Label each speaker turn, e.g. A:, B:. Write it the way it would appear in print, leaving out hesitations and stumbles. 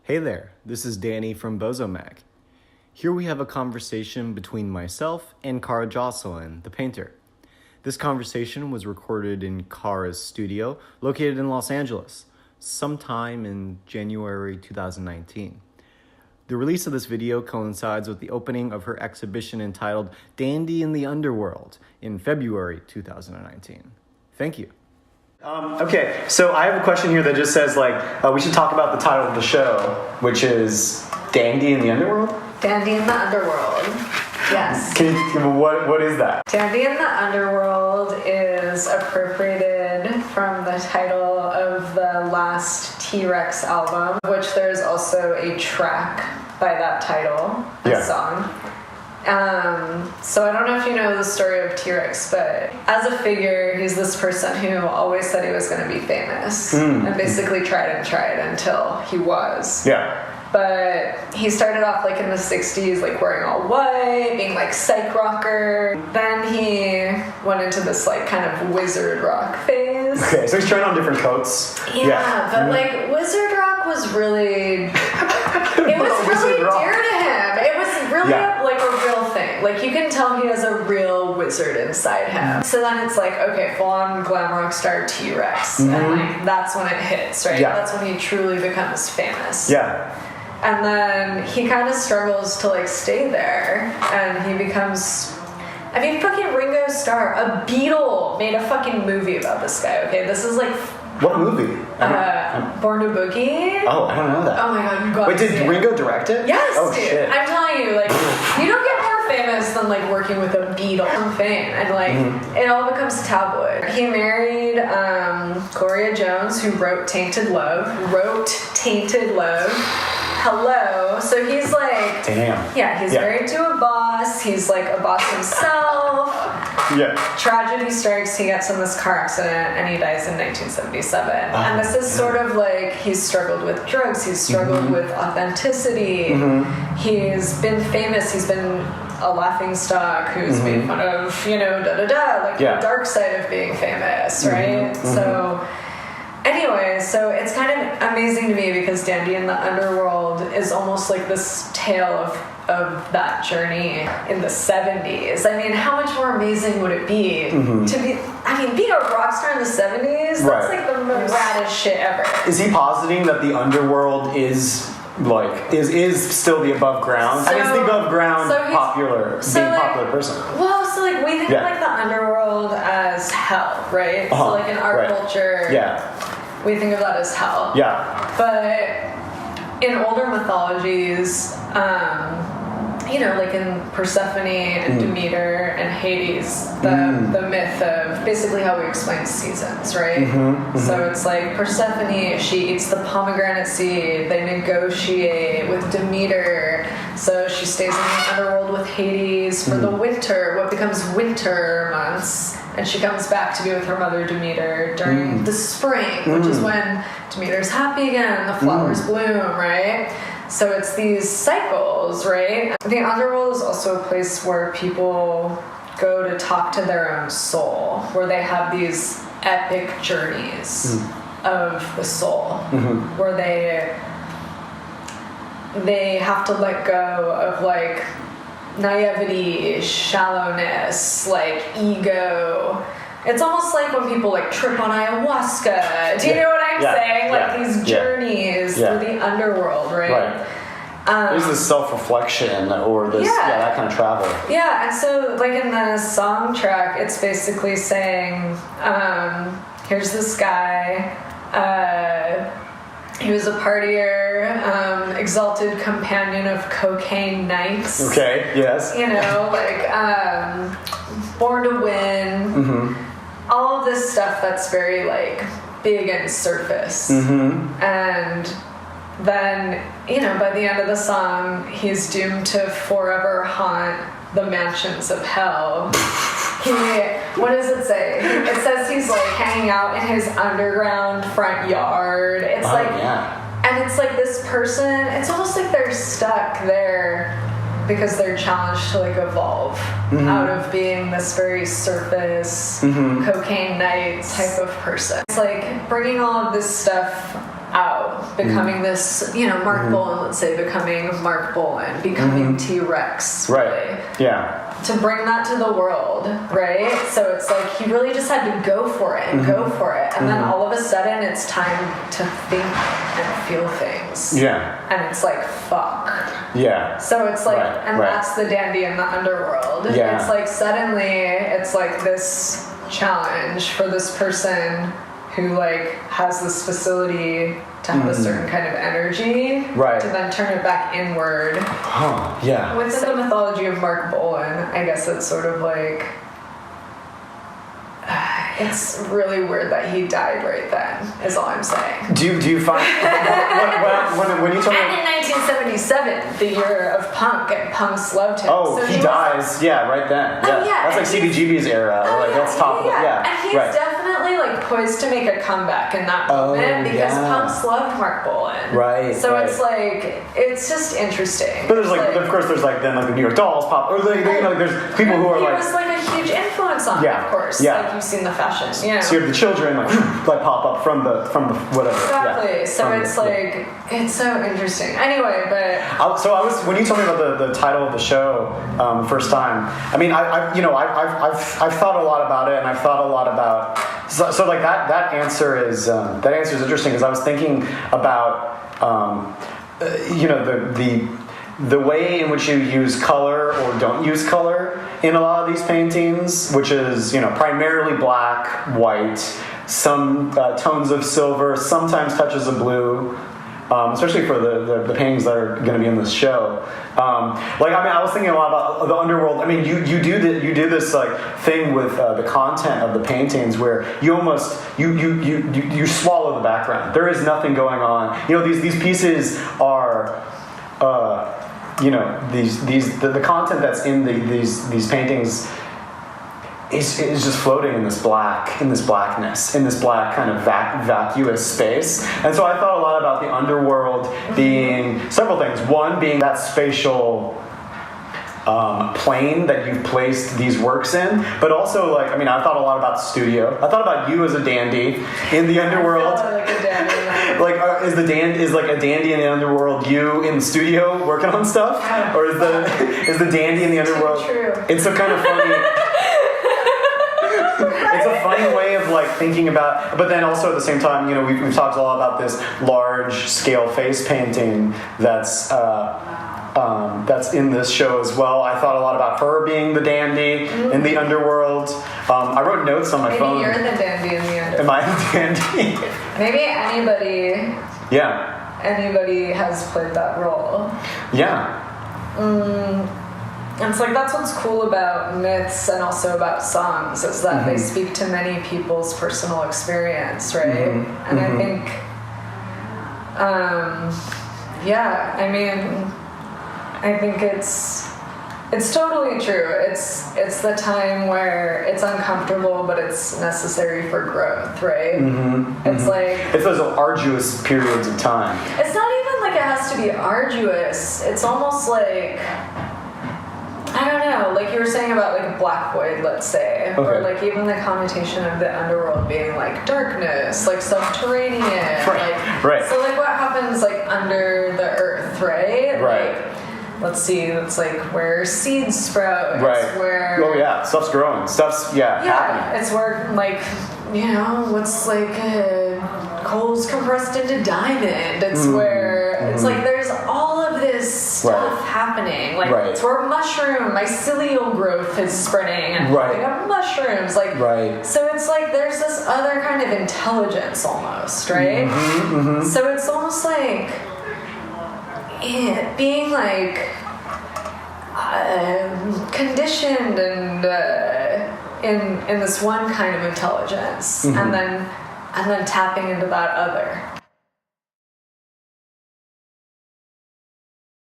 A: Hey there, this is Danny from Bozo Mag. Here we have a conversation between myself and Kara Joslyn, the painter. This conversation was recorded in Kara's studio, located in Los Angeles, sometime in January 2019. The release of this video coincides with the opening of her exhibition entitled Dandy in the Underworld in February 2019. Thank you. Okay, so I have a question here that just says, we should talk about the title of the show, which is Dandy in the Underworld?
B: Dandy in the Underworld, yes.
A: What is that?
B: Dandy in the Underworld is appropriated from the title of the last T-Rex album, which there's also a track by that title, song. So I don't know if you know the story of T-Rex, but as a figure, he's this person who always said he was going to be famous and basically tried until he was.
A: Yeah.
B: But he started off in the 60s, wearing all white, being psych rocker. Then he went into this kind of wizard rock phase.
A: Okay, so he's trying on different coats.
B: Yeah. But wizard rock was really, it was really dear to him. It was really a real thing. You can tell he has a real wizard inside him. So then it's okay, full on glam rock star T-Rex. And that's when it hits, right?
A: Yeah.
B: That's when he truly becomes famous.
A: Yeah.
B: And then he kind of struggles to stay there, and he becomes, fucking Ringo Starr, a Beatle made a fucking movie about this guy, okay? This is
A: what movie?
B: Born to Boogie.
A: Oh, I don't know that.
B: Oh my god, you got
A: Wait, did Ringo direct it?
B: Yes,
A: oh,
B: dude.
A: Shit.
B: I'm telling you, you don't get more famous than working with a Beatle from fame, and it all becomes tabloid. He married Gloria Jones, who wrote Tainted Love. Hello. So he's
A: damn.
B: Yeah, he's married to a boss. He's a boss himself.
A: Yeah.
B: Tragedy strikes. He gets in this car accident and he dies in 1977. And this is sort of he's struggled with drugs. He's struggled with authenticity. He's been famous. He's been a laughingstock who's made fun of, the dark side of being famous, right? So anyway, so it's kind of amazing to me because Dandy in the Underworld is almost this tale of that journey in the 70s. How much more amazing would it be to be, being a rock star in the 70s? That's the most raddest shit ever.
A: Is he positing that the Underworld is still the above ground?
B: So,
A: is the above ground popular person?
B: Well, so we think of the Underworld as hell, right? So in our culture, we think of that as hell. Yeah. But in older mythologies, in Persephone and Demeter and Hades, the myth of basically how we explain seasons, right? So it's Persephone, she eats the pomegranate seed, they negotiate with Demeter, so she stays in the underworld with Hades for the winter, what becomes winter months, and she comes back to be with her mother Demeter during the spring, which is when Demeter's happy again and the flowers bloom, right? So it's these cycles, right? The underworld is also a place where people go to talk to their own soul, where they have these epic journeys of the soul, where they have to let go of naivety, shallowness, ego. It's almost when people trip on ayahuasca. Do you know what I'm saying? These journeys through the underworld, right?
A: There's this self-reflection or this, that kind of travel.
B: Yeah, and so in the song track, it's basically saying, here's this guy, he was a partier, exalted companion of cocaine nights.
A: Okay, yes.
B: Born to win. All of this stuff that's very big and surface. And then, by the end of the song, he's doomed to forever haunt the mansions of hell. What does it say? It says he's hanging out in his underground front yard. It's and it's this person, it's almost they're stuck there because they're challenged to evolve out of being this very surface cocaine night type of person. It's bringing all of this stuff out, becoming this, Marc Bolan, let's say, becoming Marc Bolan, becoming T-Rex.
A: Right.
B: Really.
A: Yeah.
B: To bring that to the world, right? So it's like he really just had to go for it and go for it. And then all of a sudden it's time to think and feel things.
A: Yeah.
B: And it's like, fuck.
A: Yeah.
B: So it's like, that's the dandy in the underworld.
A: Yeah.
B: It's like suddenly it's like this challenge for this person who like has this facility to have a certain kind of energy, to then turn it back inward.
A: Huh, yeah.
B: Within the mythology of Marc Bolan, I guess it's sort of like, it's really weird that he died right then, is all I'm saying.
A: Do you find, when you told me...
B: And in 1977, the year of punk, and punks loved him.
A: Oh, so he dies, right then. Yeah. That's like CBGB's era, that's top.
B: And he's definitely like poised to make a comeback in that moment because punks loved Marc Bolan.
A: Right.
B: So it's like, it's just interesting.
A: But there's of course, there's then the New York Dolls pop, or there's people who are
B: he was like a huge influence on me, of course.
A: Yeah.
B: Like you've seen the fashion,
A: So you have the children like pop up from the whatever.
B: Exactly.
A: Yeah.
B: So it's like, it's so interesting. Anyway, but
A: so I was, when you told me about the title of the show first time, I mean, I've thought a lot about it, and I've thought a lot about so like that answer is interesting because I was thinking about the way in which you use color or don't use color in a lot of these paintings, which is primarily black, white, some tones of silver, sometimes touches of blue. Especially for the paintings that are going to be in this show. I was thinking a lot about the Underworld. I mean, you do this like thing with the content of the paintings where you almost you swallow the background. There is nothing going on. These pieces are. The content that's in these paintings is just floating in this blackness, in this black kind of vacuous space. And so I thought a lot about the Underworld being several things. One being that spatial plane that you've placed these works in, but also I thought a lot about studio. I thought about you as a dandy in the Underworld.
B: Like a dandy.
A: Is a dandy in the Underworld you in the studio working on stuff, or is the dandy in the Underworld?
B: True.
A: It's a kind of funny. It's a funny way of thinking about, but then also at the same time, we've talked a lot about this large scale face painting that's in this show as well. I thought a lot about her being the dandy in the Underworld. I wrote notes on my phone.
B: Maybe you're the dandy in the Underworld.
A: Am I the dandy?
B: Maybe anybody.
A: Yeah.
B: Anybody has played that role.
A: Yeah.
B: And it's that's what's cool about myths and also about songs is that they speak to many people's personal experience, right? And I think, I think it's totally true. It's the time where it's uncomfortable, but it's necessary for growth, right? It's it's
A: those arduous periods of time.
B: It's not even it has to be arduous. It's almost I don't know, like you were saying about a black void, let's say, or even the connotation of the underworld being darkness, subterranean,
A: right.
B: So what happens under the earth, right?
A: Right.
B: Let's see, it's where seeds sprout.
A: Right.
B: It's where
A: stuff's growing. Stuff's happening.
B: It's where what's coal's compressed into diamond. It's where it's there's all of this stuff happening. It's where mycelial growth is spreading and popping up mushrooms. So it's there's this other kind of intelligence almost, right? So it's almost being conditioned and in this one kind of intelligence, and then tapping into that other.